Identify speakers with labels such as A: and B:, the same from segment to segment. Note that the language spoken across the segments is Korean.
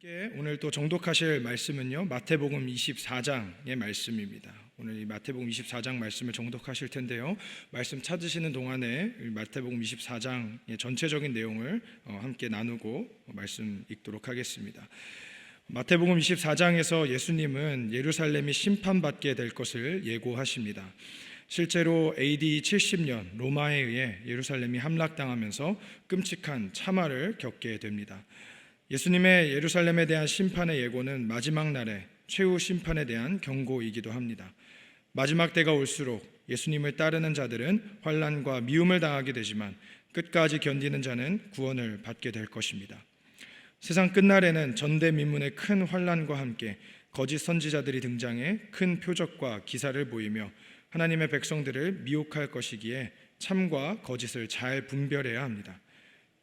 A: 함께 오늘 또 정독하실 말씀은요, 마태복음 24장의 말씀입니다. 오늘 이 마태복음 24장 말씀을 정독하실 텐데요, 말씀 찾으시는 동안에 마태복음 24장의 전체적인 내용을 함께 나누고 말씀 읽도록 하겠습니다. 마태복음 24장에서 예수님은 예루살렘이 심판받게 될 것을 예고하십니다. 실제로 AD 70년 로마에 의해 예루살렘이 함락당하면서 끔찍한 참화를 겪게 됩니다. 예수님의 예루살렘에 대한 심판의 예고는 마지막 날의 최후 심판에 대한 경고이기도 합니다. 마지막 때가 올수록 예수님을 따르는 자들은 환난과 미움을 당하게 되지만 끝까지 견디는 자는 구원을 받게 될 것입니다. 세상 끝날에는 전대미문의 큰 환난과 함께 거짓 선지자들이 등장해 큰 표적과 기사를 보이며 하나님의 백성들을 미혹할 것이기에 참과 거짓을 잘 분별해야 합니다.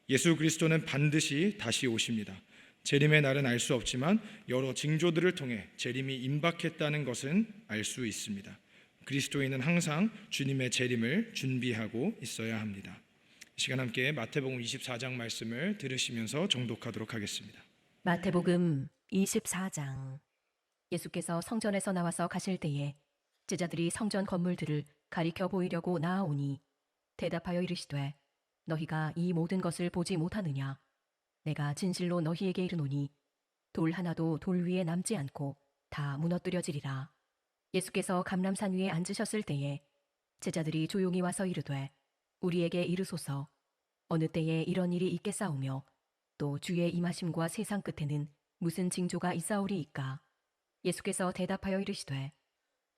A: 예수 그리스도는 반드시 다시 오십니다. 재림의 날은 알 수 없지만 여러 징조들을 통해 재림이 임박했다는 것은 알 수 있습니다. 그리스도인은 항상 주님의 재림을 준비하고 있어야 합니다. 이 시간 함께 마태복음 24장 말씀을 들으시면서 정독하도록 하겠습니다.
B: 마태복음 24장. 예수께서 성전에서 나와서 가실 때에 제자들이 성전 건물들을 가리켜 보이려고 나아오니 대답하여 이르시되 너희가 이 모든 것을 보지 못하느냐? 내가 진실로 너희에게 이르노니 돌 하나도 돌 위에 남지 않고 다 무너뜨려지리라. 예수께서 감람산 위에 앉으셨을 때에 제자들이 조용히 와서 이르되 우리에게 이르소서 어느 때에 이런 일이 있겠사오며 또 주의 임하심과 세상 끝에는 무슨 징조가 있사오리이까? 예수께서 대답하여 이르시되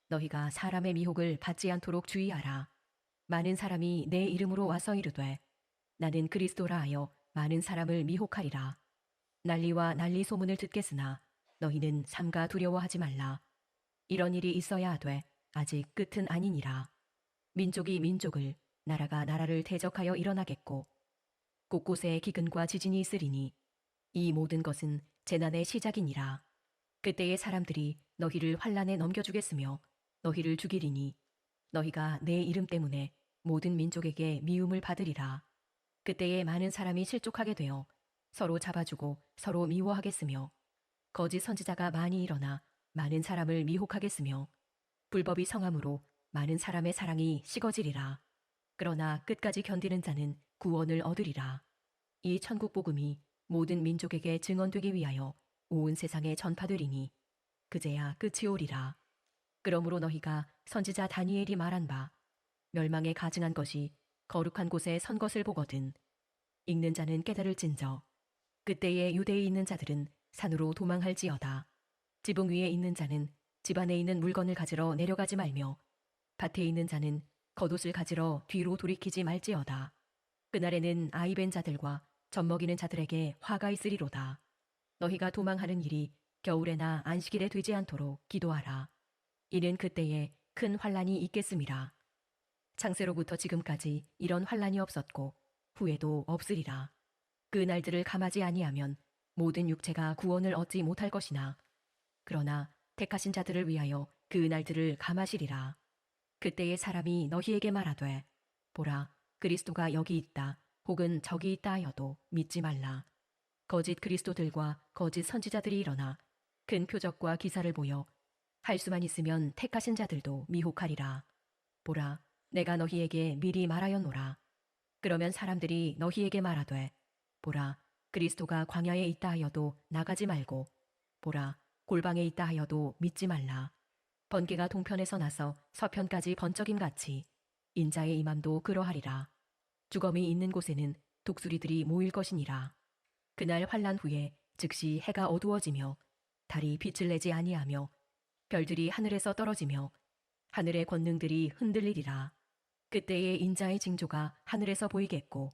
B: 너희가 사람의 미혹을 받지 않도록 주의하라. 많은 사람이 내 이름으로 와서 이르되 나는 그리스도라 하여 많은 사람을 미혹하리라. 난리와 난리 소문을 듣겠으나 너희는 삼가 두려워하지 말라. 이런 일이 있어야 하되 아직 끝은 아니니라. 민족이 민족을 나라가 나라를 대적하여 일어나겠고 곳곳에 기근과 지진이 있으리니 이 모든 것은 재난의 시작이니라. 그때의 사람들이 너희를 환난에 넘겨주겠으며 너희를 죽이리니 너희가 내 이름 때문에 모든 민족에게 미움을 받으리라. 그때에 많은 사람이 실족하게 되어 서로 잡아주고 서로 미워하겠으며 거짓 선지자가 많이 일어나 많은 사람을 미혹하겠으며 불법이 성함으로 많은 사람의 사랑이 식어지리라. 그러나 끝까지 견디는 자는 구원을 얻으리라. 이 천국 복음이 모든 민족에게 증언되기 위하여 온 세상에 전파되리니 그제야 끝이 오리라. 그러므로 너희가 선지자 다니엘이 말한 바 멸망에 가증한 것이 거룩한 곳에 선 것을 보거든 읽는 자는 깨달을진저 그때에 유대에 있는 자들은 산으로 도망할지어다. 지붕 위에 있는 자는 집 안에 있는 물건을 가지러 내려가지 말며 밭에 있는 자는 겉옷을 가지러 뒤로 돌이키지 말지어다. 그날에는 아이벤 자들과 젖먹이는 자들에게 화가 있으리로다. 너희가 도망하는 일이 겨울에나 안식일에 되지 않도록 기도하라. 이는 그때에 큰 환난이 있겠음이라. 창세로부터 지금까지 이런 환난이 없었고 후에도 없으리라. 그 날들을 감하지 아니하면 모든 육체가 구원을 얻지 못할 것이나 그러나 택하신 자들을 위하여 그 날들을 감하시리라. 그때의 사람이 너희에게 말하되 보라 그리스도가 여기 있다 혹은 저기 있다 하여도 믿지 말라. 거짓 그리스도들과 거짓 선지자들이 일어나 큰 표적과 기사를 보여 할 수만 있으면 택하신 자들도 미혹하리라. 보라 내가 너희에게 미리 말하였노라. 그러면 사람들이 너희에게 말하되 보라 그리스도가 광야에 있다 하여도 나가지 말고 보라 골방에 있다 하여도 믿지 말라. 번개가 동편에서 나서 서편까지 번쩍임같이 인자의 임함도 그러하리라. 주검이 있는 곳에는 독수리들이 모일 것이니라. 그날 환난 후에 즉시 해가 어두워지며 달이 빛을 내지 아니하며 별들이 하늘에서 떨어지며 하늘의 권능들이 흔들리리라. 그때에 인자의 징조가 하늘에서 보이겠고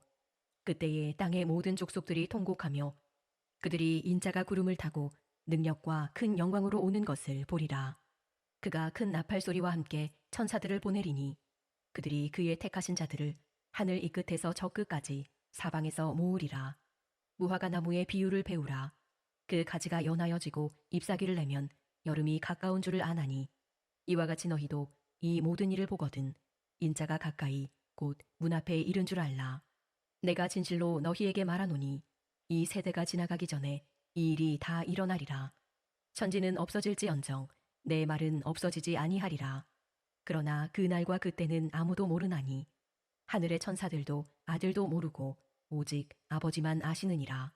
B: 그때에 땅의 모든 족속들이 통곡하며 그들이 인자가 구름을 타고 능력과 큰 영광으로 오는 것을 보리라. 그가 큰 나팔 소리와 함께 천사들을 보내리니 그들이 그의 택하신 자들을 하늘 이 끝에서 저 끝까지 사방에서 모으리라. 무화과 나무의 비유를 배우라. 그 가지가 연하여지고 잎사귀를 내면 여름이 가까운 줄을 아나니 이와 같이 너희도 이 모든 일을 보거든 인자가 가까이 곧 문 앞에 이른 줄 알라. 내가 진실로 너희에게 말하노니 이 세대가 지나가기 전에 이 일이 다 일어나리라. 천지는 없어질지언정 내 말은 없어지지 아니하리라. 그러나 그 날과 그때는 아무도 모르나니 하늘의 천사들도 아들도 모르고 오직 아버지만 아시느니라.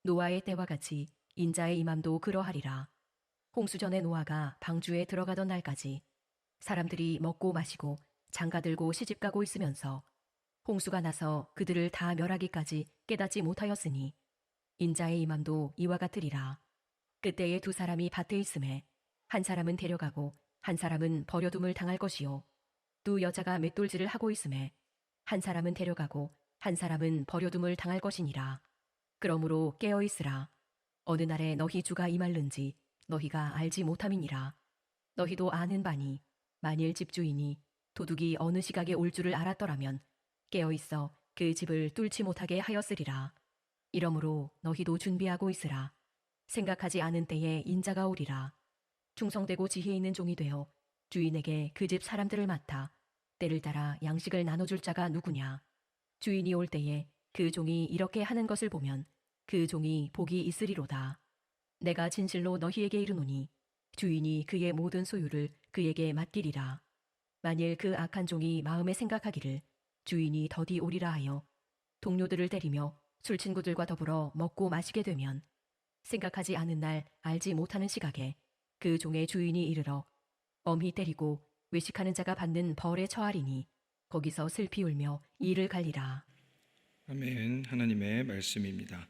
B: 노아의 때와 같이 인자의 임함도 그러하리라. 홍수전에 노아가 방주에 들어가던 날까지 사람들이 먹고 마시고 장가들고 시집가고 있으면서 홍수가 나서 그들을 다 멸하기까지 깨닫지 못하였으니 인자의 임함도 이와 같으리라. 그때에 두 사람이 밭에 있음에 한 사람은 데려가고 한 사람은 버려둠을 당할 것이요 두 여자가 맷돌질을 하고 있음에 한 사람은 데려가고 한 사람은 버려둠을 당할 것이니라. 그러므로 깨어 있으라. 어느 날에 너희 주가 임할는지 너희가 알지 못함이니라. 너희도 아는 바니 만일 집주인이 도둑이 어느 시각에 올 줄을 알았더라면 깨어 있어 그 집을 뚫지 못하게 하였으리라. 이러므로 너희도 준비하고 있으라. 생각하지 않은 때에 인자가 오리라. 충성되고 지혜 있는 종이 되어 주인에게 그 집 사람들을 맡아 때를 따라 양식을 나눠줄 자가 누구냐. 주인이 올 때에 그 종이 이렇게 하는 것을 보면 그 종이 복이 있으리로다. 내가 진실로 너희에게 이르노니 주인이 그의 모든 소유를 그에게 맡기리라. 만일 그 악한 종이 마음에 생각하기를 주인이 더디 오리라 하여 동료들을 때리며 술친구들과 더불어 먹고 마시게 되면 생각하지 않은 날 알지 못하는 시각에 그 종의 주인이 이르러 엄히 때리고 외식하는 자가 받는 벌에 처하리니 거기서 슬피 울며 이를 갈리라.
A: 아멘. 하나님의 말씀입니다.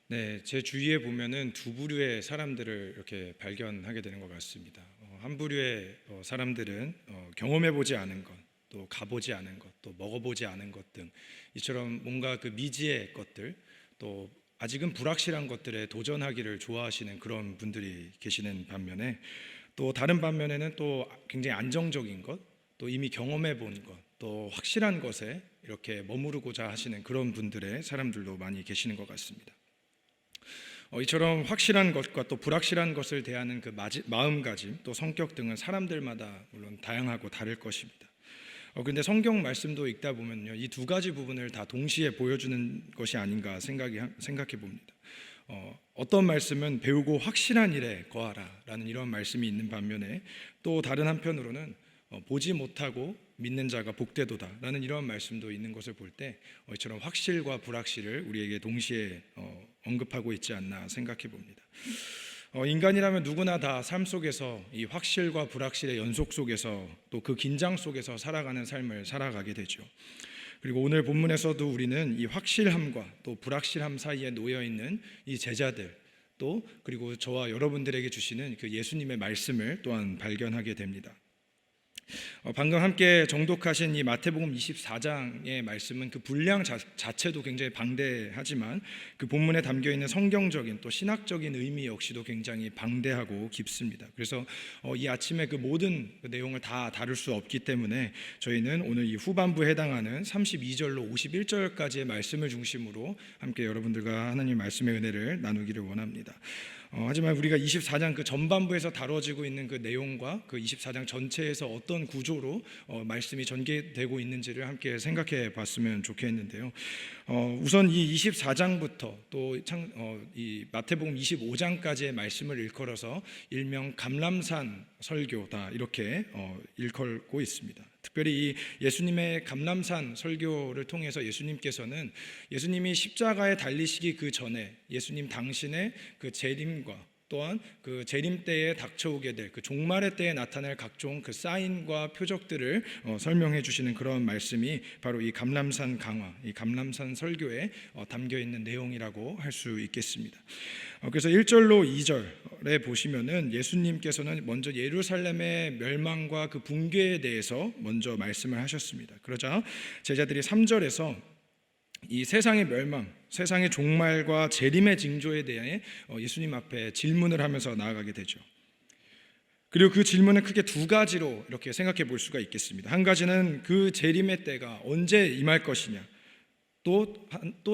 A: 네, 제 주위에 보면은 두 부류의 사람들을 이렇게 발견하게 되는 것 같습니다. 한 부류의 사람들은 경험해보지 않은 것, 또 가보지 않은 것, 또 먹어보지 않은 것 등 이처럼 뭔가 그 미지의 것들, 또 아직은 불확실한 것들에 도전하기를 좋아하시는 그런 분들이 계시는 반면에, 또 다른 반면에는 또 굉장히 안정적인 것, 또 이미 경험해 본 것, 또 확실한 것에 이렇게 머무르고자 하시는 그런 분들의 사람들도 많이 계시는 것 같습니다. 이처럼 확실한 것과 또 불확실한 것을 대하는 그 마음가짐, 또 성격 등은 사람들마다 물론 다양하고 다를 것입니다. 그런데 성경 말씀도 읽다 보면요, 이 두 가지 부분을 다 동시에 보여주는 것이 아닌가 생각해 봅니다. 어떤 말씀은 배우고 확실한 일에 거하라라는 이런 말씀이 있는 반면에, 또 다른 한편으로는 보지 못하고 믿는 자가 복되도다라는 이런 말씀도 있는 것을 볼 때 이처럼 확실과 불확실을 우리에게 동시에 언급하고 있지 않나 생각해 봅니다. 인간이라면 누구나 다 삶 속에서 이 확실과 불확실의 연속 속에서 또 그 긴장 속에서 살아가는 삶을 살아가게 되죠. 그리고 오늘 본문에서도 우리는 이 확실함과 또 불확실함 사이에 놓여 있는 이 제자들, 또 그리고 저와 여러분들에게 주시는 그 예수님의 말씀을 또한 발견하게 됩니다. 방금 함께 정독하신 이 마태복음 24장의 말씀은 그 분량 자체도 굉장히 방대하지만 그 본문에 담겨있는 성경적인 또 신학적인 의미 역시도 굉장히 방대하고 깊습니다. 그래서 이 아침에 그 모든 그 내용을 다 다룰 수 없기 때문에 저희는 오늘 이 후반부에 해당하는 32절로 51절까지의 말씀을 중심으로 함께 여러분들과 하나님의 말씀의 은혜를 나누기를 원합니다. 하지만 우리가 24장 그 전반부에서 다뤄지고 있는 그 내용과 그 24장 전체에서 어떤 구조로 말씀이 전개되고 있는지를 함께 생각해 봤으면 좋겠는데요. 우선 이 24장부터 또 이 마태복음 25장까지의 말씀을 일컬어서 일명 감람산 설교다 이렇게 일컬고 있습니다. 특별히 이 예수님의 감람산 설교를 통해서 예수님께서는 예수님이 십자가에 달리시기 그 전에 예수님 당신의 그 재림과 또한 그 재림 때에 닥쳐오게 될 그 종말의 때에 나타날 각종 그 사인과 표적들을 설명해 주시는 그런 말씀이 바로 이 감람산 강화, 이 감람산 설교에 담겨 있는 내용이라고 할 수 있겠습니다. 그래서 1절로 2절에 보시면은 예수님께서는 먼저 예루살렘의 멸망과 그 붕괴에 대해서 먼저 말씀을 하셨습니다. 그러자 제자들이 3절에서 이 세상의 멸망, 세상의 종말과 재림의 징조에 대해 예수님 앞에 질문을 하면서 나아가게 되죠. 그리고 그 질문은 크게 두 가지로 이렇게 생각해 볼 수가 있겠습니다. 한 가지는 그 재림의 때가 언제 임할 것이냐, 또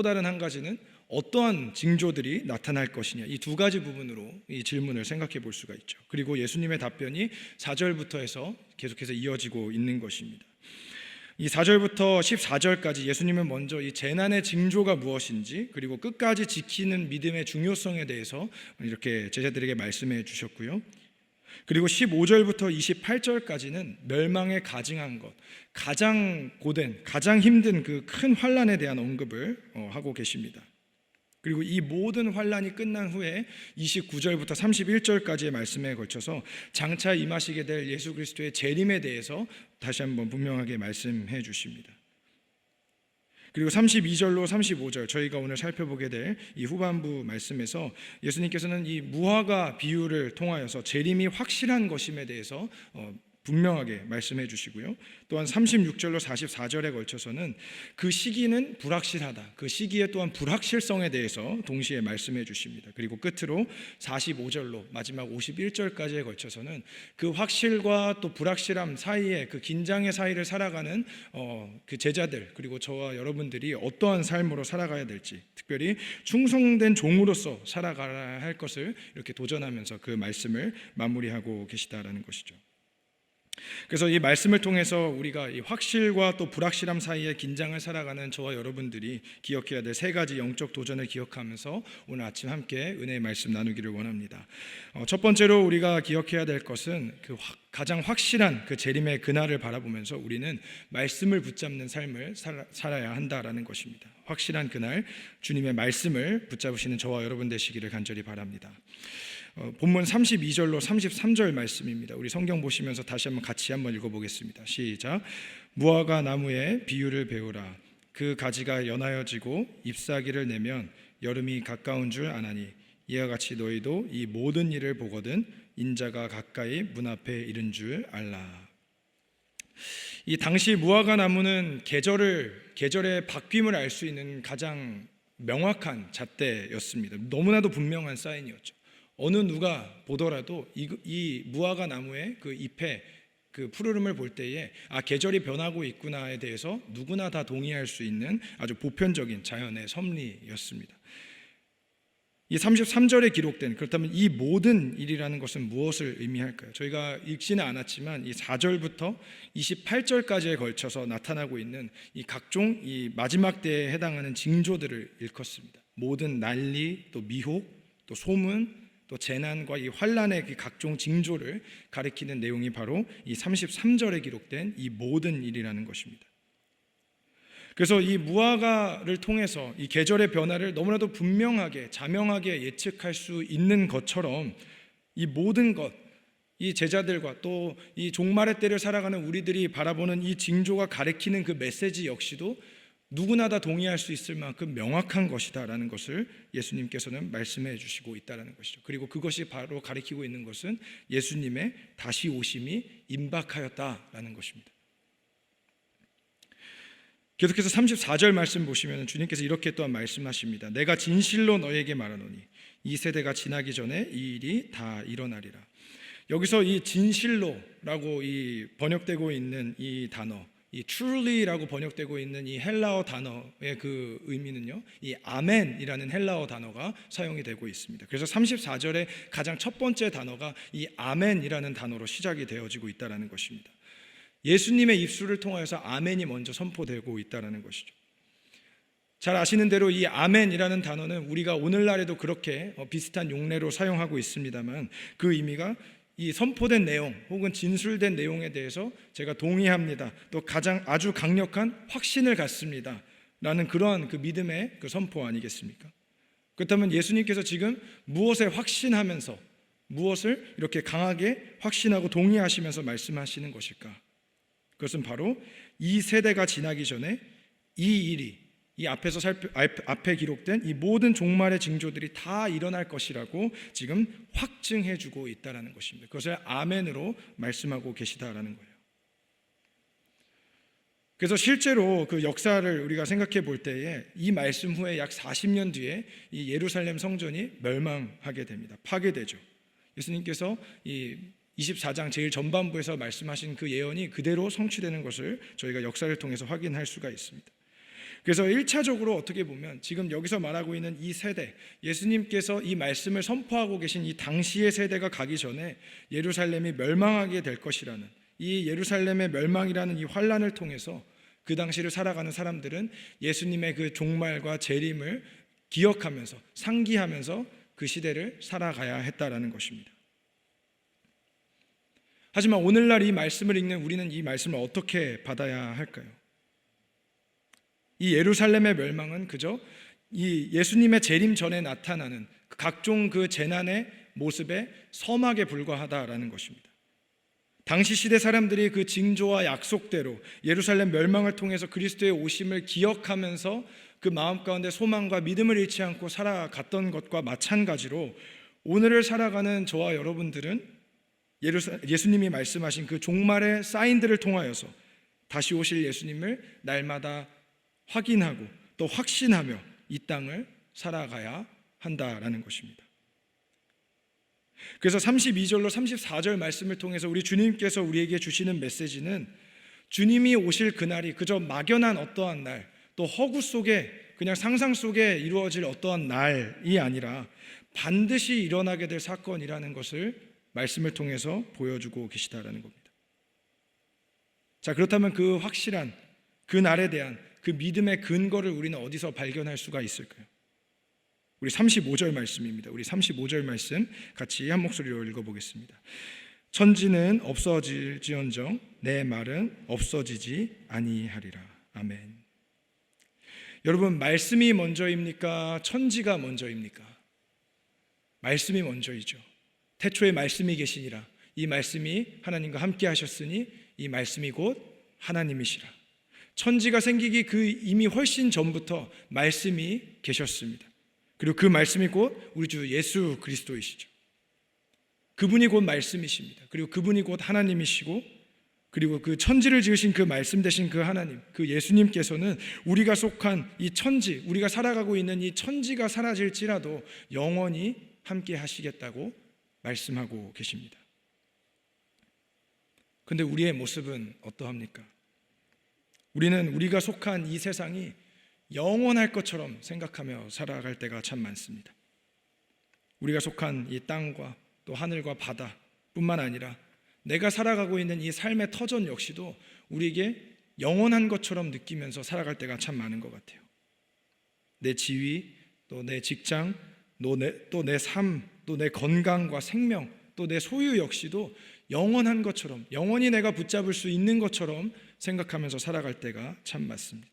A: 다른 한 가지는 어떠한 징조들이 나타날 것이냐, 이 두 가지 부분으로 이 질문을 생각해 볼 수가 있죠. 그리고 예수님의 답변이 4절부터 해서 계속해서 이어지고 있는 것입니다. 이 4절부터 14절까지 예수님은 먼저 이 재난의 징조가 무엇인지, 그리고 끝까지 지키는 믿음의 중요성에 대해서 이렇게 제자들에게 말씀해 주셨고요. 그리고 15절부터 28절까지는 멸망에 가증한 것, 가장 고된, 가장 힘든 그 큰 환난에 대한 언급을 하고 계십니다. 그리고 이 모든 환난이 끝난 후에 29절부터 31절까지의 말씀에 걸쳐서 장차 임하시게 될 예수 그리스도의 재림에 대해서 다시 한번 분명하게 말씀해 주십니다. 그리고 32절로 35절, 저희가 오늘 살펴보게 될 이 후반부 말씀에서 예수님께서는 이 무화과 비유를 통하여서 재림이 확실한 것임에 대해서 분명하게 말씀해 주시고요. 또한 36절로 44절에 걸쳐서는 그 시기는 불확실하다, 그 시기에 또한 불확실성에 대해서 동시에 말씀해 주십니다. 그리고 끝으로 45절로 마지막 51절까지에 걸쳐서는 그 확실과 또 불확실함 사이에, 그 긴장의 사이를 살아가는 그 제자들, 그리고 저와 여러분들이 어떠한 삶으로 살아가야 될지, 특별히 충성된 종으로서 살아가야 할 것을 이렇게 도전하면서 그 말씀을 마무리하고 계시다라는 것이죠. 그래서 이 말씀을 통해서 우리가 이 확실과 또 불확실함 사이에 긴장을 살아가는 저와 여러분들이 기억해야 될 세 가지 영적 도전을 기억하면서 오늘 아침 함께 은혜의 말씀 나누기를 원합니다. 첫 번째로 우리가 기억해야 될 것은 가장 확실한 그 재림의 그날을 바라보면서 우리는 말씀을 붙잡는 삶을 살아야 한다라는 것입니다. 확실한 그날 주님의 말씀을 붙잡으시는 저와 여러분 되시기를 간절히 바랍니다. 본문 32절로 33절 말씀입니다. 우리 성경 보시면서 다시 한번 같이 한번 읽어보겠습니다. 시작. 무화과 나무의 비유를 배우라. 그 가지가 연하여지고 잎사귀를 내면 여름이 가까운 줄 아나니 이와 같이 너희도 이 모든 일을 보거든 인자가 가까이 문 앞에 이른 줄 알라. 이 당시 무화과 나무는 계절의 바뀜을 알 수 있는 가장 명확한 잣대였습니다. 너무나도 분명한 사인이었죠. 어느 누가 보더라도 이 무화과 나무의 그 잎에 그 푸르름을 볼 때에 계절이 변하고 있구나에 대해서 누구나 다 동의할 수 있는 아주 보편적인 자연의 섭리였습니다. 이 33절에 기록된, 그렇다면 이 모든 일이라는 것은 무엇을 의미할까요? 저희가 읽지는 않았지만 이 4절부터 28절까지에 걸쳐서 나타나고 있는 이 각종 이 마지막 때에 해당하는 징조들을 일컫습니다. 모든 난리, 또 미혹, 또 소문, 또 재난과 이 환난의 그 각종 징조를 가리키는 내용이 바로 이 33절에 기록된 이 모든 일이라는 것입니다. 그래서 이 무화과를 통해서 이 계절의 변화를 너무나도 분명하게 자명하게 예측할 수 있는 것처럼 이 모든 것, 이 제자들과 또 이 종말의 때를 살아가는 우리들이 바라보는 이 징조가 가리키는 그 메시지 역시도 누구나 다 동의할 수 있을 만큼 명확한 것이다라는 것을 예수님께서는 말씀해 주시고 있다는 것이죠. 그리고 그것이 바로 가리키고 있는 것은 예수님의 다시 오심이 임박하였다라는 것입니다. 계속해서 34절 말씀 보시면 주님께서 이렇게 또한 말씀하십니다. 내가 진실로 너에게 말하노니 이 세대가 지나기 전에 이 일이 다 일어나리라. 여기서 이 진실로라고 이 번역되고 있는 이 단어, 이 truly라고 번역되고 있는 이 헬라어 단어의 그 의미는요, 이 아멘이라는 헬라어 단어가 사용이 되고 있습니다. 그래서 34절의 가장 첫 번째 단어가 이 아멘이라는 단어로 시작이 되어지고 있다는 것입니다. 예수님의 입술을 통하여서 아멘이 먼저 선포되고 있다는 것이죠. 잘 아시는 대로 이 아멘이라는 단어는 우리가 오늘날에도 그렇게 비슷한 용례로 사용하고 있습니다만 그 의미가 이 선포된 내용 혹은 진술된 내용에 대해서 제가 동의합니다, 또 아주 강력한 확신을 갖습니다 라는 그러한 그 믿음의 그 선포 아니겠습니까? 그렇다면 예수님께서 지금 무엇에 확신하면서 무엇을 이렇게 강하게 확신하고 동의하시면서 말씀하시는 것일까? 그것은 바로 이 세대가 지나기 전에 이 일이, 이 앞에 기록된 이 모든 종말의 징조들이 다 일어날 것이라고 지금 확증해주고 있다는 것입니다. 그것을 아멘으로 말씀하고 계시다라는 거예요. 그래서 실제로 그 역사를 우리가 생각해 볼 때에 이 말씀 후에 약 40년 뒤에 이 예루살렘 성전이 멸망하게 됩니다. 파괴되죠. 예수님께서 이 24장 제일 전반부에서 말씀하신 그 예언이 그대로 성취되는 것을 저희가 역사를 통해서 확인할 수가 있습니다. 그래서 1차적으로 어떻게 보면 지금 여기서 말하고 있는 이 세대, 예수님께서 이 말씀을 선포하고 계신 이 당시의 세대가 가기 전에 예루살렘이 멸망하게 될 것이라는, 이 예루살렘의 멸망이라는 이 환란을 통해서 그 당시를 살아가는 사람들은 예수님의 그 종말과 재림을 기억하면서 상기하면서 그 시대를 살아가야 했다라는 것입니다. 하지만 오늘날 이 말씀을 읽는 우리는 이 말씀을 어떻게 받아야 할까요? 이 예루살렘의 멸망은 그저 이 예수님의 재림 전에 나타나는 각종 그 재난의 모습에 서막에 불과하다라는 것입니다. 당시 시대 사람들이 그 징조와 약속대로 예루살렘 멸망을 통해서 그리스도의 오심을 기억하면서 그 마음 가운데 소망과 믿음을 잃지 않고 살아갔던 것과 마찬가지로 오늘을 살아가는 저와 여러분들은 예수님이 말씀하신 그 종말의 사인들을 통하여서 다시 오실 예수님을 날마다 확인하고 또 확신하며 이 땅을 살아가야 한다라는 것입니다. 그래서 32절로 34절 말씀을 통해서 우리 주님께서 우리에게 주시는 메시지는 주님이 오실 그날이 그저 막연한 어떠한 날, 또 허구 속에 그냥 상상 속에 이루어질 어떠한 날이 아니라 반드시 일어나게 될 사건이라는 것을 말씀을 통해서 보여주고 계시다라는 겁니다. 자, 그렇다면 그 확실한 그 날에 대한 그 믿음의 근거를 우리는 어디서 발견할 수가 있을까요? 우리 35절 말씀입니다. 우리 35절 말씀 같이 한 목소리로 읽어보겠습니다. 천지는 없어질지언정 내 말은 없어지지 아니하리라. 아멘. 여러분, 말씀이 먼저입니까? 천지가 먼저입니까? 말씀이 먼저이죠. 태초에 말씀이 계시니라. 이 말씀이 하나님과 함께 하셨으니 이 말씀이 곧 하나님이시라. 천지가 생기기 그 이미 훨씬 전부터 말씀이 계셨습니다. 그리고 그 말씀이 곧 우리 주 예수 그리스도이시죠. 그분이 곧 말씀이십니다. 그리고 그분이 곧 하나님이시고, 그리고 그 천지를 지으신 그 말씀 되신 그 하나님, 그 예수님께서는 우리가 속한 이 천지, 우리가 살아가고 있는 이 천지가 사라질지라도 영원히 함께 하시겠다고 말씀하고 계십니다. 그런데 우리의 모습은 어떠합니까? 우리는 우리가 속한 이 세상이 영원할 것처럼 생각하며 살아갈 때가 참 많습니다. 우리가 속한 이 땅과 또 하늘과 바다뿐만 아니라 내가 살아가고 있는 이 삶의 터전 역시도 우리에게 영원한 것처럼 느끼면서 살아갈 때가 참 많은 것 같아요. 내 지위, 또 내 직장, 또 내 삶, 또 내 건강과 생명, 또 내 소유 역시도 영원한 것처럼, 영원히 내가 붙잡을 수 있는 것처럼 생각하면서 살아갈 때가 참 많습니다.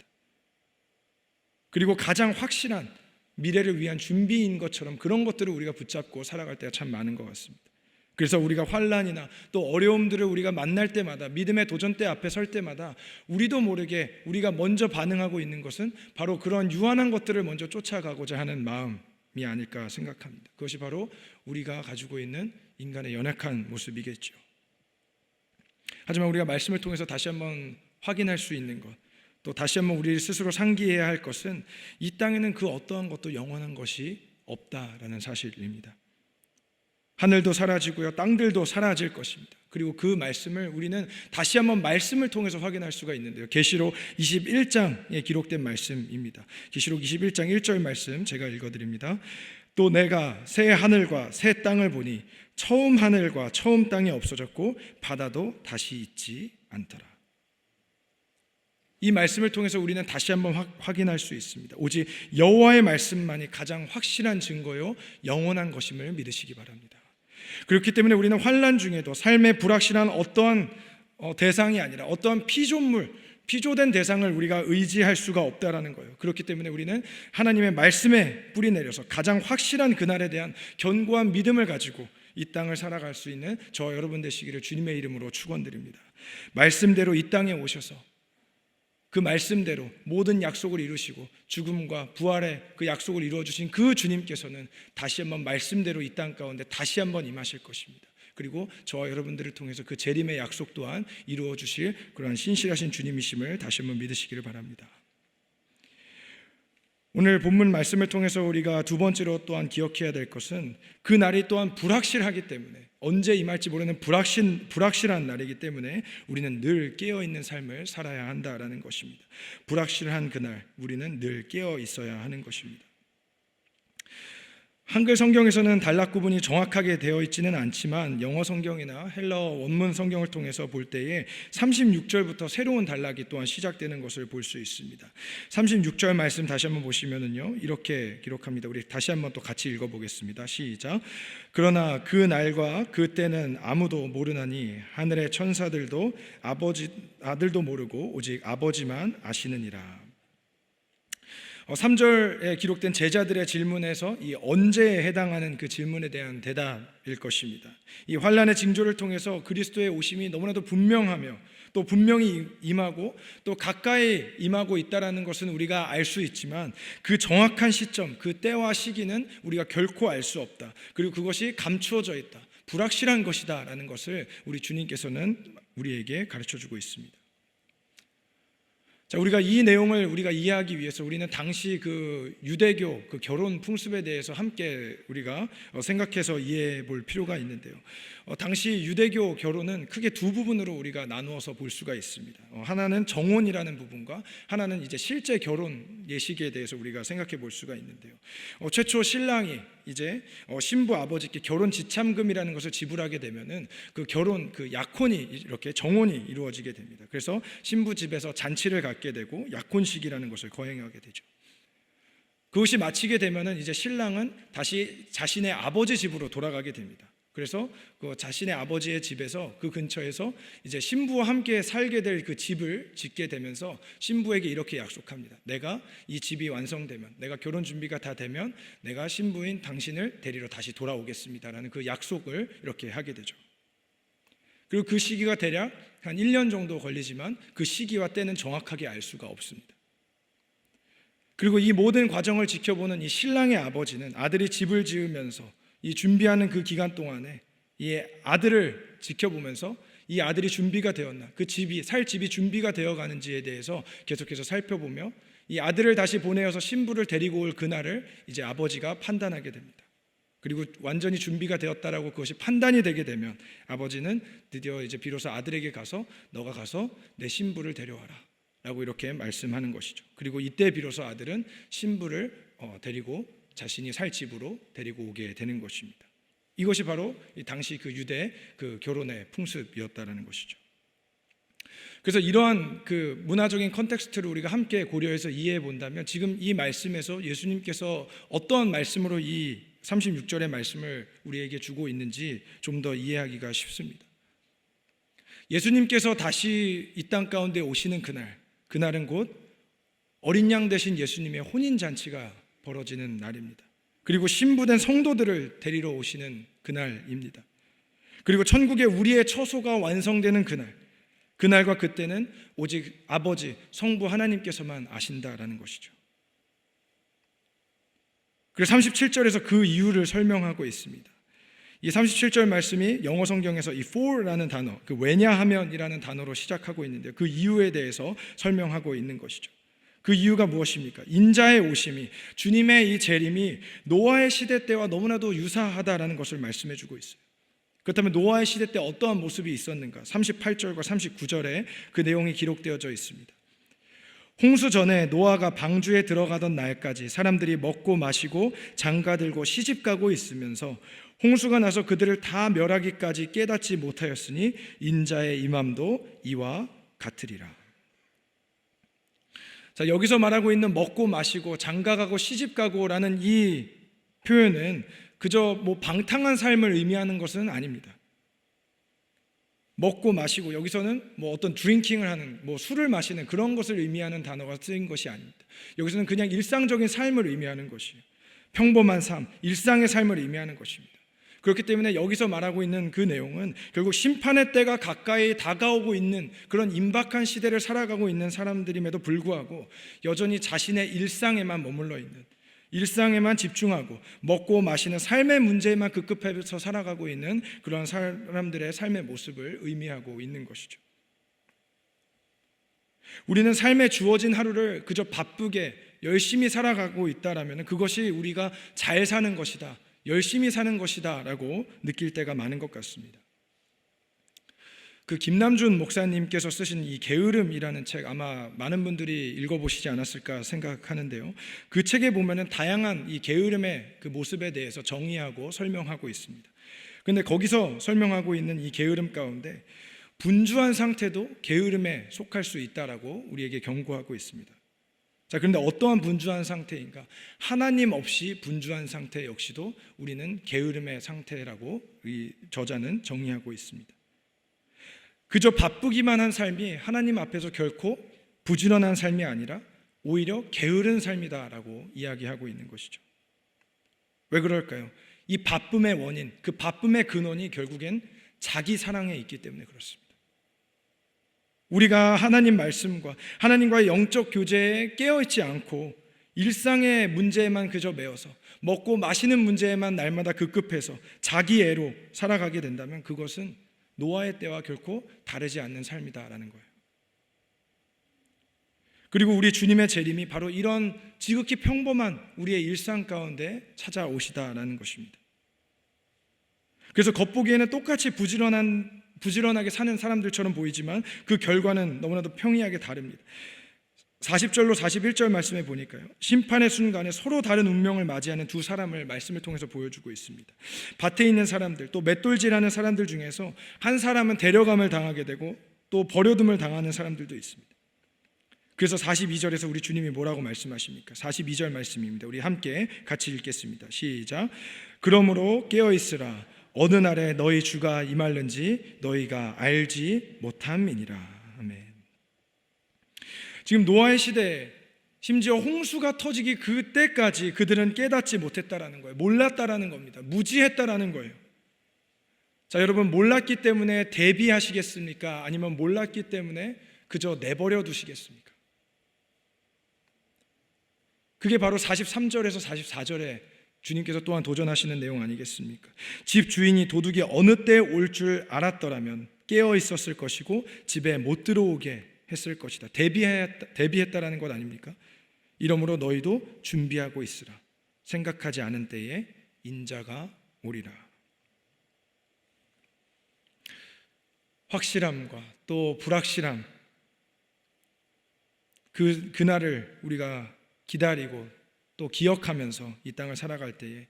A: 그리고 가장 확실한 미래를 위한 준비인 것처럼 그런 것들을 우리가 붙잡고 살아갈 때가 참 많은 것 같습니다. 그래서 우리가 환난이나 또 어려움들을 우리가 만날 때마다, 믿음의 도전대 앞에 설 때마다 우리도 모르게 우리가 먼저 반응하고 있는 것은 바로 그런 유한한 것들을 먼저 쫓아가고자 하는 마음이 아닐까 생각합니다. 그것이 바로 우리가 가지고 있는 인간의 연약한 모습이겠죠. 하지만 우리가 말씀을 통해서 다시 한번 확인할 수 있는 것, 또 다시 한번 우리 스스로 상기해야 할 것은 이 땅에는 그 어떠한 것도 영원한 것이 없다라는 사실입니다. 하늘도 사라지고요, 땅들도 사라질 것입니다. 그리고 그 말씀을 우리는 다시 한번 말씀을 통해서 확인할 수가 있는데요, 계시록 21장에 기록된 말씀입니다. 계시록 21장 1절 말씀 제가 읽어드립니다. 또 내가 새 하늘과 새 땅을 보니 처음 하늘과 처음 땅이 없어졌고 바다도 다시 있지 않더라. 이 말씀을 통해서 우리는 다시 한번 확인할 수 있습니다. 오직 여호와의 말씀만이 가장 확실한 증거요 영원한 것임을 믿으시기 바랍니다. 그렇기 때문에 우리는 환난 중에도 삶의 불확실한 어떠한 대상이 아니라 어떠한 피조된 대상을 우리가 의지할 수가 없다라는 거예요. 그렇기 때문에 우리는 하나님의 말씀에 뿌리 내려서 가장 확실한 그날에 대한 견고한 믿음을 가지고 이 땅을 살아갈 수 있는 저와 여러분 되시기를 주님의 이름으로 축원드립니다. 말씀대로 이 땅에 오셔서 그 말씀대로 모든 약속을 이루시고 죽음과 부활의 그 약속을 이루어주신 그 주님께서는 다시 한번 말씀대로 이 땅 가운데 다시 한번 임하실 것입니다. 그리고 저와 여러분들을 통해서 그 재림의 약속 또한 이루어 주실 그러한 신실하신 주님이심을 다시 한번 믿으시기를 바랍니다. 오늘 본문 말씀을 통해서 우리가 두 번째로 또한 기억해야 될 것은 그 날이 또한 불확실하기 때문에, 언제 임할지 모르는 불확실한 날이기 때문에 우리는 늘 깨어있는 삶을 살아야 한다라는 것입니다. 불확실한 그날 우리는 늘 깨어 있어야 하는 것입니다. 한글 성경에서는 단락 구분이 정확하게 되어 있지는 않지만 영어 성경이나 헬라어 원문 성경을 통해서 볼 때에 36절부터 새로운 단락이 또한 시작되는 것을 볼 수 있습니다. 36절 말씀 다시 한번 보시면은요, 이렇게 기록합니다. 우리 다시 한번 또 같이 읽어보겠습니다. 시작. 그러나 그 날과 그 때는 아무도 모르나니 하늘의 천사들도 아들도 모르고 오직 아버지만 아시느니라. 3절에 기록된 제자들의 질문에서 이 언제에 해당하는 그 질문에 대한 대답일 것입니다. 이 환난의 징조를 통해서 그리스도의 오심이 너무나도 분명하며 또 분명히 임하고 또 가까이 임하고 있다는 것은 우리가 알 수 있지만 그 정확한 시점, 그 때와 시기는 우리가 결코 알 수 없다. 그리고 그것이 감추어져 있다. 불확실한 것이다 라는 것을 우리 주님께서는 우리에게 가르쳐주고 있습니다. 자, 우리가 이 내용을 우리가 이해하기 위해서 우리는 당시 그 유대교 그 결혼 풍습에 대해서 함께 우리가 생각해서 이해해 볼 필요가 있는데요. 당시 유대교 결혼은 크게 두 부분으로 우리가 나누어서 볼 수가 있습니다. 하나는 정혼이라는 부분과 하나는 이제 실제 결혼 예식에 대해서 우리가 생각해 볼 수가 있는데요. 최초 신랑이 이제 신부 아버지께 결혼 지참금이라는 것을 지불하게 되면은 그 결혼 그 약혼이 이렇게 정혼이 이루어지게 됩니다. 그래서 신부 집에서 잔치를 갖게 되고 약혼식이라는 것을 거행하게 되죠. 그것이 마치게 되면은 이제 신랑은 다시 자신의 아버지 집으로 돌아가게 됩니다. 그래서 그 자신의 아버지의 집에서 그 근처에서 이제 신부와 함께 살게 될 그 집을 짓게 되면서 신부에게 이렇게 약속합니다. 내가 이 집이 완성되면, 내가 결혼 준비가 다 되면 내가 신부인 당신을 데리러 다시 돌아오겠습니다라는 그 약속을 이렇게 하게 되죠. 그리고 그 시기가 대략 한 1년 정도 걸리지만 그 시기와 때는 정확하게 알 수가 없습니다. 그리고 이 모든 과정을 지켜보는 이 신랑의 아버지는 아들이 집을 지으면서 이 준비하는 그 기간 동안에 이 아들을 지켜보면서 이 아들이 준비가 되었나, 그 집이 살 집이 준비가 되어 가는지에 대해서 계속해서 살펴보며 이 아들을 다시 보내어서 신부를 데리고 올 그날을 이제 아버지가 판단하게 됩니다. 그리고 완전히 준비가 되었다라고 그것이 판단이 되게 되면 아버지는 드디어 이제 비로소 아들에게 가서 너가 가서 내 신부를 데려와라 라고 이렇게 말씀하는 것이죠. 그리고 이때 비로소 아들은 신부를 데리고 자신이 살 집으로 데리고 오게 되는 것입니다. 이것이 바로 이 당시 그 유대 그 결혼의 풍습이었다라는 것이죠. 그래서 이러한 그 문화적인 컨텍스트를 우리가 함께 고려해서 이해해 본다면 지금 이 말씀에서 예수님께서 어떠한 말씀으로 이 36절의 말씀을 우리에게 주고 있는지 좀 더 이해하기가 쉽습니다. 예수님께서 다시 이 땅 가운데 오시는 그날은 곧 어린 양 되신 예수님의 혼인잔치가 벌어지는 날입니다. 그리고 신부된 성도들을 데리러 오시는 그날입니다. 그리고 천국에 우리의 처소가 완성되는 그날과 그때는 오직 아버지 성부 하나님께서만 아신다라는 것이죠. 그래서 37절에서 그 이유를 설명하고 있습니다. 이 37절 말씀이 영어 성경에서 이 for라는 단어, 그 왜냐하면이라는 단어로 시작하고 있는데요. 그 이유에 대해서 설명하고 있는 것이죠. 그 이유가 무엇입니까? 인자의 오심이, 주님의 이 재림이 노아의 시대 때와 너무나도 유사하다라는 것을 말씀해 주고 있어요. 그렇다면 노아의 시대 때 어떠한 모습이 있었는가? 38절과 39절에 그 내용이 기록되어져 있습니다. 홍수 전에 노아가 방주에 들어가던 날까지 사람들이 먹고 마시고 장가들고 시집가고 있으면서 홍수가 나서 그들을 다 멸하기까지 깨닫지 못하였으니 인자의 임함도 이와 같으리라. 자, 여기서 말하고 있는 먹고 마시고 장가가고 시집가고라는 이 표현은 그저 방탕한 삶을 의미하는 것은 아닙니다. 먹고 마시고 여기서는 어떤 드링킹을 하는 술을 마시는 그런 것을 의미하는 단어가 쓰인 것이 아닙니다. 여기서는 그냥 일상적인 삶을 의미하는 것이에요. 평범한 삶, 일상의 삶을 의미하는 것입니다. 그렇기 때문에 여기서 말하고 있는 그 내용은 결국 심판의 때가 가까이 다가오고 있는 그런 임박한 시대를 살아가고 있는 사람들임에도 불구하고 여전히 자신의 일상에만 머물러 있는, 일상에만 집중하고 먹고 마시는 삶의 문제에만 급급해서 살아가고 있는 그런 사람들의 삶의 모습을 의미하고 있는 것이죠. 우리는 삶에 주어진 하루를 그저 바쁘게 열심히 살아가고 있다라면 그것이 우리가 잘 사는 것이다, 열심히 사는 것이다 라고 느낄 때가 많은 것 같습니다. 그 김남준 목사님께서 쓰신 이 게으름이라는 책, 아마 많은 분들이 읽어보시지 않았을까 생각하는데요. 그 책에 보면은 다양한 이 게으름의 그 모습에 대해서 정의하고 설명하고 있습니다. 근데 거기서 설명하고 있는 이 게으름 가운데 분주한 상태도 게으름에 속할 수 있다라고 우리에게 경고하고 있습니다. 자, 그런데 어떠한 분주한 상태인가? 하나님 없이 분주한 상태 역시도 우리는 게으름의 상태라고 이 저자는 정의하고 있습니다. 그저 바쁘기만 한 삶이 하나님 앞에서 결코 부지런한 삶이 아니라 오히려 게으른 삶이다라고 이야기하고 있는 것이죠. 왜 그럴까요? 이 바쁨의 원인, 그 바쁨의 근원이 결국엔 자기 사랑에 있기 때문에 그렇습니다. 우리가 하나님 말씀과 하나님과의 영적 교제에 깨어있지 않고 일상의 문제에만 그저 매여서 먹고 마시는 문제에만 날마다 급급해서 자기 애로 살아가게 된다면 그것은 노아의 때와 결코 다르지 않는 삶이다라는 거예요. 그리고 우리 주님의 재림이 바로 이런 지극히 평범한 우리의 일상 가운데 찾아오시다라는 것입니다. 그래서 겉보기에는 똑같이 부지런하게 사는 사람들처럼 보이지만 그 결과는 너무나도 평이하게 다릅니다. 40절로 41절 말씀에 보니까요, 심판의 순간에 서로 다른 운명을 맞이하는 두 사람을 말씀을 통해서 보여주고 있습니다. 밭에 있는 사람들, 또 맷돌질하는 사람들 중에서 한 사람은 데려감을 당하게 되고 또 버려둠을 당하는 사람들도 있습니다. 그래서 42절에서 우리 주님이 뭐라고 말씀하십니까? 42절 말씀입니다. 우리 함께 같이 읽겠습니다. 시작. 그러므로 깨어있으라. 어느 날에 너희 주가 임할는지 너희가 알지 못함이니라. 아멘. 지금 노아의 시대에 심지어 홍수가 터지기 그때까지 그들은 깨닫지 못했다라는 거예요. 몰랐다라는 겁니다. 무지했다라는 거예요. 자, 여러분, 몰랐기 때문에 대비하시겠습니까? 아니면 몰랐기 때문에 그저 내버려 두시겠습니까? 그게 바로 43절에서 44절에 주님께서 또한 도전하시는 내용 아니겠습니까? 집 주인이 도둑이 어느 때 올 줄 알았더라면 깨어 있었을 것이고 집에 못 들어오게 했을 것이다. 대비했다라는 것 아닙니까? 이러므로 너희도 준비하고 있으라. 생각하지 않은 때에 인자가 오리라. 확실함과 또 불확실함, 그날을 우리가 기다리고 또 기억하면서 이 땅을 살아갈 때에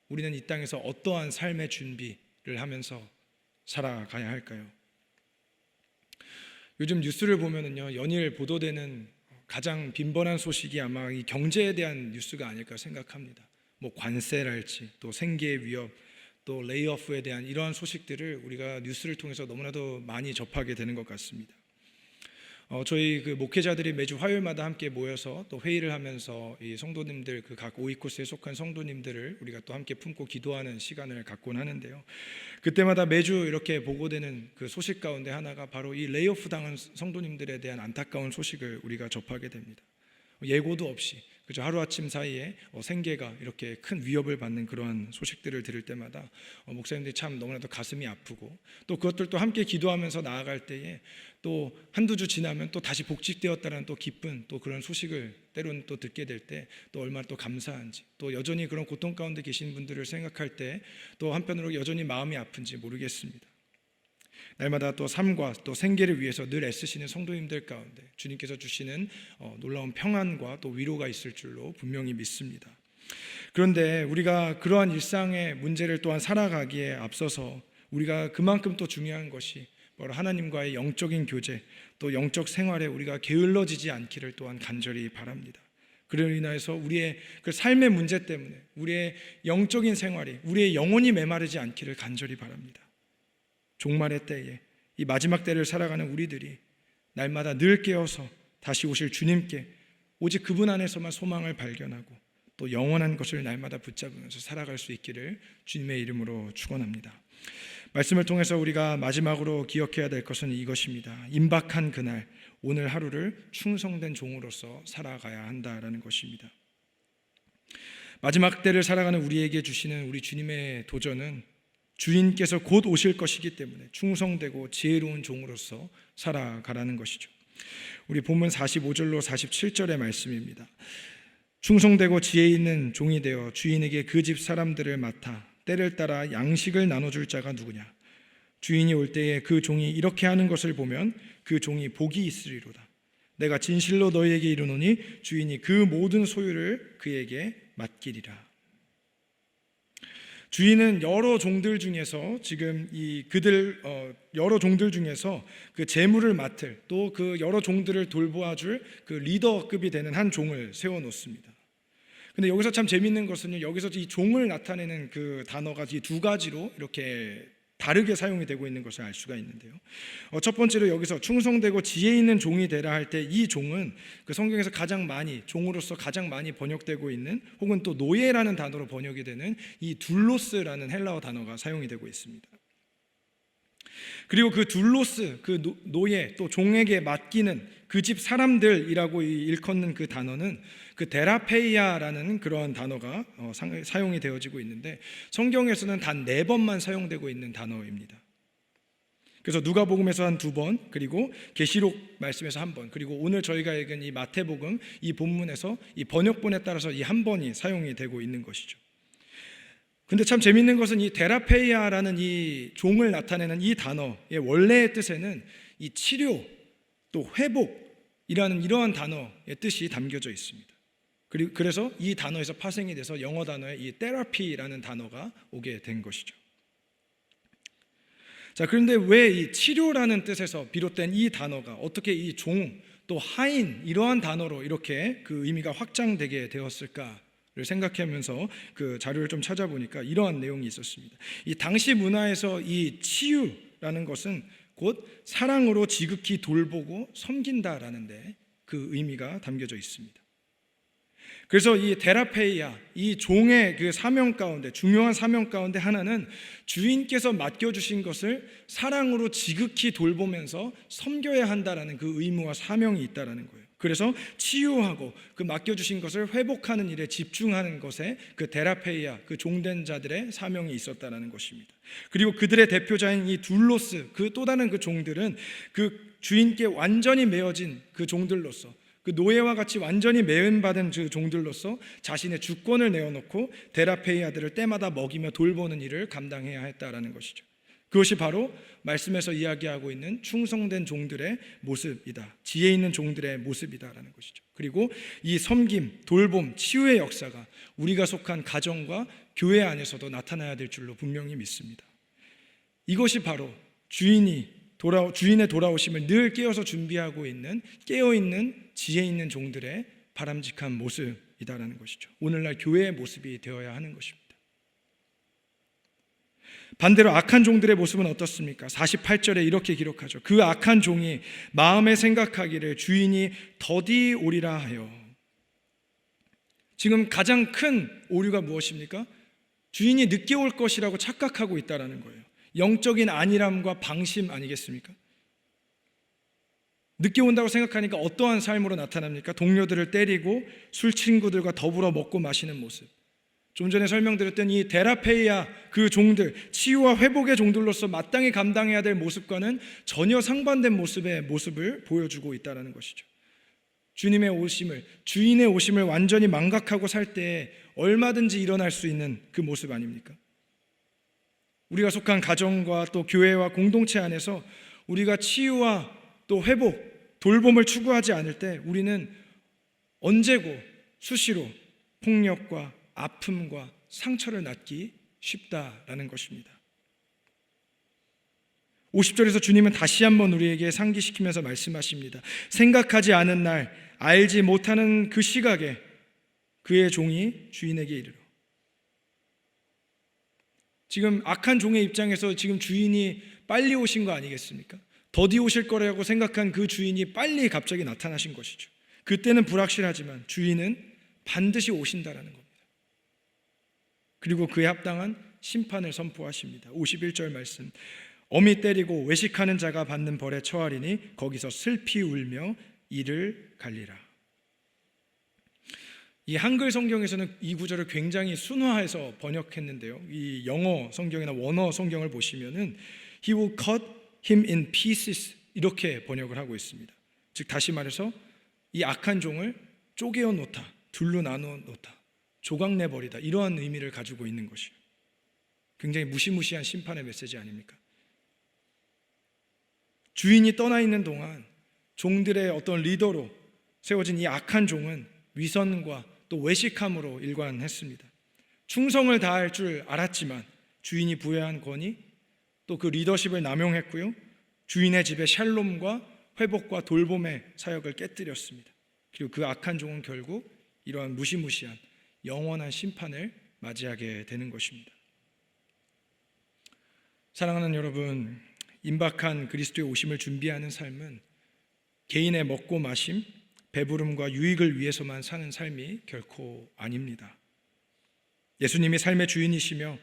A: 우리는 이 땅에서 어떠한 삶의 준비를 하면서 살아가야 할까요? 요즘 뉴스를 보면은요, 연일 보도되는 가장 빈번한 소식이 아마 이 경제에 대한 뉴스가 아닐까 생각합니다. 뭐 관세랄지 또 생계의 위협, 또 레이오프에 대한 이러한 소식들을 우리가 뉴스를 통해서 너무나도 많이 접하게 되는 것 같습니다. 저희 그 목회자들이 매주 화요일마다 함께 모여서 또 회의를 하면서 이 성도님들, 그 각 오이코스에 속한 성도님들을 우리가 또 함께 품고 기도하는 시간을 갖곤 하는데요. 그때마다 매주 이렇게 보고되는 그 소식 가운데 하나가 바로 이 레이오프 당한 성도님들에 대한 안타까운 소식을 우리가 접하게 됩니다. 예고도 없이 그저 하루아침 사이에 생계가 이렇게 큰 위협을 받는 그러한 소식들을 들을 때마다 목사님들이 참 너무나도 가슴이 아프고 또 그것들도 함께 기도하면서 나아갈 때에 또 한두 주 지나면 또 다시 복직되었다는 또 기쁜 또 그런 소식을 때로는 또 듣게 될 때 또 얼마나 또 감사한지, 또 여전히 그런 고통 가운데 계신 분들을 생각할 때 또 한편으로 여전히 마음이 아픈지 모르겠습니다. 날마다 또 삶과 또 생계를 위해서 늘 애쓰시는 성도님들 가운데 주님께서 주시는 놀라운 평안과 또 위로가 있을 줄로 분명히 믿습니다. 그런데 우리가 그러한 일상의 문제를 또한 살아가기에 앞서서 우리가 그만큼 또 중요한 것이 바로 하나님과의 영적인 교제, 또 영적 생활에 우리가 게을러지지 않기를 또한 간절히 바랍니다. 그로 인하여서 우리의 그 삶의 문제 때문에 우리의 영적인 생활이, 우리의 영혼이 메마르지 않기를 간절히 바랍니다. 종말의 때에 이 마지막 때를 살아가는 우리들이 날마다 늘 깨어서 다시 오실 주님께 오직 그분 안에서만 소망을 발견하고 또 영원한 것을 날마다 붙잡으면서 살아갈 수 있기를 주님의 이름으로 축원합니다. 말씀을 통해서 우리가 마지막으로 기억해야 될 것은 이것입니다. 임박한 그날, 오늘 하루를 충성된 종으로서 살아가야 한다라는 것입니다. 마지막 때를 살아가는 우리에게 주시는 우리 주님의 도전은 주인께서 곧 오실 것이기 때문에 충성되고 지혜로운 종으로서 살아가라는 것이죠. 우리 본문 45절로 47절의 말씀입니다. 충성되고 지혜 있는 종이 되어 주인에게 그 집 사람들을 맡아 때를 따라 양식을 나눠줄 자가 누구냐? 주인이 올 때에 그 종이 이렇게 하는 것을 보면 그 종이 복이 있으리로다. 내가 진실로 너희에게 이르노니 주인이 그 모든 소유를 그에게 맡기리라. 주인은 여러 종들 중에서 지금 여러 종들 중에서 그 재물을 맡을, 또 그 여러 종들을 돌보아줄 그 리더급이 되는 한 종을 세워 놓습니다. 근데 여기서 참 재밌는 것은요, 여기서 이 종을 나타내는 그 단어가 이 두 가지로 이렇게 다르게 사용이 되고 있는 것을 알 수가 있는데요. 첫 번째로 여기서 충성되고 지혜 있는 종이 되라 할 때 이 종은 그 성경에서 가장 많이, 종으로서 가장 많이 번역되고 있는, 혹은 또 노예라는 단어로 번역이 되는 이 둘로스라는 헬라어 단어가 사용이 되고 있습니다. 그리고 그 둘로스, 그 노예, 또 종에게 맡기는 그 집 사람들이라고 일컫는 그 단어는 그 데라페이아라는 그러한 단어가 사용이 되어지고 있는데, 성경에서는 단 4번만 사용되고 있는 단어입니다. 그래서 누가복음에서 한 2번, 그리고 계시록 말씀에서 1번, 그리고 오늘 저희가 읽은 이 마태복음 이 본문에서 이 번역본에 따라서 이 1번이 사용이 되고 있는 것이죠. 근데 참 재밌는 것은 이 데라페이아라는 이 종을 나타내는 이 단어의 원래의 뜻에는 이 치료, 또 회복이라는 이러한 단어의 뜻이 담겨져 있습니다. 그래서 이 단어에서 파생이 돼서 영어 단어의 이 테라피라는 단어가 오게 된 것이죠. 자, 그런데 왜 이 치료라는 뜻에서 비롯된 이 단어가 어떻게 이 종, 또 하인 이러한 단어로 이렇게 그 의미가 확장되게 되었을까를 생각하면서 그 자료를 좀 찾아보니까 이러한 내용이 있었습니다. 이 당시 문화에서 이 치유라는 것은 곧 사랑으로 지극히 돌보고 섬긴다라는 데 그 의미가 담겨져 있습니다. 그래서 이 데라페이아, 이 종의 그 사명 가운데, 중요한 사명 가운데 하나는 주인께서 맡겨주신 것을 사랑으로 지극히 돌보면서 섬겨야 한다라는 그 의무와 사명이 있다라는 거예요. 그래서 치유하고 그 맡겨주신 것을 회복하는 일에 집중하는 것에 그 데라페이아, 그 종된 자들의 사명이 있었다라는 것입니다. 그리고 그들의 대표자인 이 둘로스, 그 또 다른 그 종들은 그 주인께 완전히 매어진 그 종들로서, 그 노예와 같이 완전히 매은받은 그 종들로서 자신의 주권을 내어놓고 데라페이아들을 때마다 먹이며 돌보는 일을 감당해야 했다라는 것이죠. 그것이 바로 말씀에서 이야기하고 있는 충성된 종들의 모습이다, 지혜 있는 종들의 모습이다라는 것이죠. 그리고 이 섬김, 돌봄, 치유의 역사가 우리가 속한 가정과 교회 안에서도 나타나야 될 줄로 분명히 믿습니다. 이것이 바로 주인의 돌아오심을 늘 깨어서 준비하고 있는, 깨어있는 지혜 있는 종들의 바람직한 모습이다라는 것이죠. 오늘날 교회의 모습이 되어야 하는 것입니다. 반대로 악한 종들의 모습은 어떻습니까? 48절에 이렇게 기록하죠. 그 악한 종이 마음에 생각하기를 주인이 더디 오리라 하여. 지금 가장 큰 오류가 무엇입니까? 주인이 늦게 올 것이라고 착각하고 있다는 거예요. 영적인 안일함과 방심 아니겠습니까? 늦게 온다고 생각하니까 어떠한 삶으로 나타납니까? 동료들을 때리고 술 친구들과 더불어 먹고 마시는 모습. 좀 전에 설명드렸던 이 데라페이아 그 종들, 치유와 회복의 종들로서 마땅히 감당해야 될 모습과는 전혀 상반된 모습을 보여주고 있다는 것이죠. 주님의 오심을, 주인의 오심을 완전히 망각하고 살 때에 얼마든지 일어날 수 있는 그 모습 아닙니까? 우리가 속한 가정과 또 교회와 공동체 안에서 우리가 치유와 또 회복, 돌봄을 추구하지 않을 때 우리는 언제고 수시로 폭력과 아픔과 상처를 낳기 쉽다라는 것입니다. 50절에서 주님은 다시 한번 우리에게 상기시키면서 말씀하십니다. 생각하지 않은 날, 알지 못하는 그 시각에 그의 종이 주인에게 이르러. 지금 악한 종의 입장에서 지금 주인이 빨리 오신 거 아니겠습니까? 더디 오실 거라고 생각한 그 주인이 빨리 갑자기 나타나신 것이죠. 그때는 불확실하지만 주인은 반드시 오신다라는 겁니다. 그리고 그에 합당한 심판을 선포하십니다. 51절 말씀. 어미 때리고 외식하는 자가 받는 벌에 처하리니 거기서 슬피 울며 이를 갈리라. 이 한글 성경에서는 이 구절을 굉장히 순화해서 번역했는데요. 이 영어 성경이나 원어 성경을 보시면은 He will cut him in pieces 이렇게 번역을 하고 있습니다. 즉 다시 말해서 이 악한 종을 쪼개어 놓다, 둘로 나누어 놓다, 조각내버리다, 이러한 의미를 가지고 있는 것이에요. 굉장히 무시무시한 심판의 메시지 아닙니까? 주인이 떠나 있는 동안 종들의 어떤 리더로 세워진 이 악한 종은 위선과 또 외식함으로 일관했습니다. 충성을 다할 줄 알았지만 주인이 부여한 권위 또 그 리더십을 남용했고요. 주인의 집에 샬롬과 회복과 돌봄의 사역을 깨뜨렸습니다. 그리고 그 악한 종은 결국 이러한 무시무시한 영원한 심판을 맞이하게 되는 것입니다. 사랑하는 여러분, 임박한 그리스도의 오심을 준비하는 삶은 개인의 먹고 마심, 배부름과 유익을 위해서만 사는 삶이 결코 아닙니다. 예수님이 삶의 주인이시며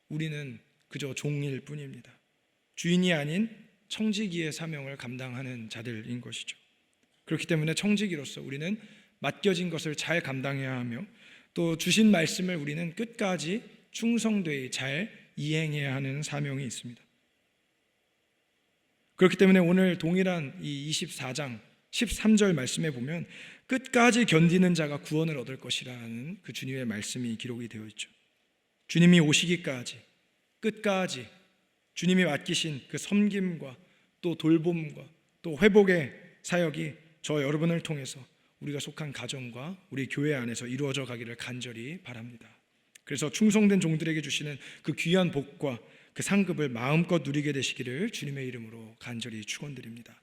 A: 우리는 그저 종일 뿐입니다. 주인이 아닌 청지기의 사명을 감당하는 자들인 것이죠. 그렇기 때문에 청지기로서 우리는 맡겨진 것을 잘 감당해야 하며 또 주신 말씀을 우리는 끝까지 충성되이 잘 이행해야 하는 사명이 있습니다. 그렇기 때문에 오늘 동일한 이 24장 13절 말씀에 보면 끝까지 견디는 자가 구원을 얻을 것이라는 그 주님의 말씀이 기록이 되어 있죠. 주님이 오시기까지 끝까지 주님이 맡기신 그 섬김과 또 돌봄과 또 회복의 사역이 저 여러분을 통해서 우리가 속한 가정과 우리 교회 안에서 이루어져 가기를 간절히 바랍니다. 그래서 충성된 종들에게 주시는 그 귀한 복과 그 상급을 마음껏 누리게 되시기를 주님의 이름으로 간절히 축원드립니다.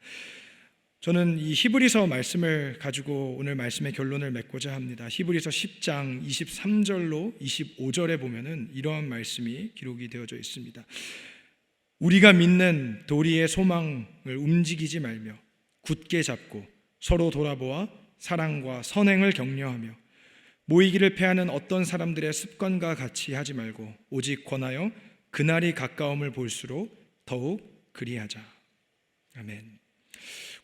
A: 저는 이 히브리서 말씀을 가지고 오늘 말씀의 결론을 맺고자 합니다. 히브리서 10장 23절로 25절에 보면은 이러한 말씀이 기록이 되어져 있습니다. 우리가 믿는 도리의 소망을 움직이지 말며 굳게 잡고 서로 돌아보아 사랑과 선행을 격려하며 모이기를 패하는 어떤 사람들의 습관과 같이 하지 말고 오직 권하여 그날이 가까움을 볼수록 더욱 그리하자. 아멘.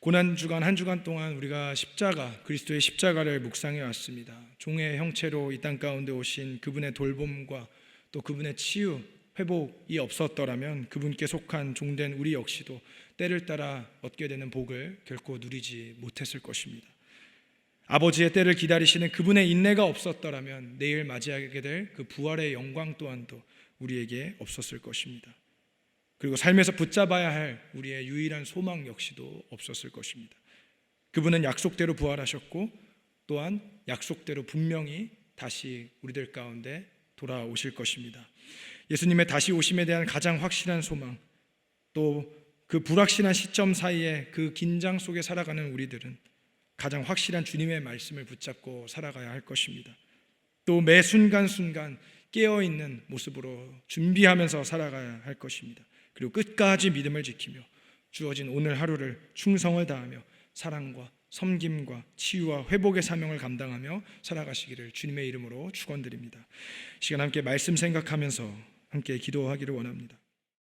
A: 고난주간 한 주간 동안 우리가 십자가, 그리스도의 십자가를 묵상해 왔습니다. 종의 형체로 이 땅 가운데 오신 그분의 돌봄과 또 그분의 치유, 회복이 없었더라면 그분께 속한 종된 우리 역시도 때를 따라 얻게 되는 복을 결코 누리지 못했을 것입니다. 아버지의 때를 기다리시는 그분의 인내가 없었더라면 내일 맞이하게 될 그 부활의 영광 또한도 우리에게 없었을 것입니다. 그리고 삶에서 붙잡아야 할 우리의 유일한 소망 역시도 없었을 것입니다. 그분은 약속대로 부활하셨고 또한 약속대로 분명히 다시 우리들 가운데 돌아오실 것입니다. 예수님의 다시 오심에 대한 가장 확실한 소망, 또 그 불확실한 시점 사이에 그 긴장 속에 살아가는 우리들은 가장 확실한 주님의 말씀을 붙잡고 살아가야 할 것입니다. 또 매 순간순간 깨어있는 모습으로 준비하면서 살아가야 할 것입니다. 그리고 끝까지 믿음을 지키며 주어진 오늘 하루를 충성을 다하며 사랑과 섬김과 치유와 회복의 사명을 감당하며 살아가시기를 주님의 이름으로 축원드립니다. 시간 함께 말씀 생각하면서 함께 기도하기를 원합니다.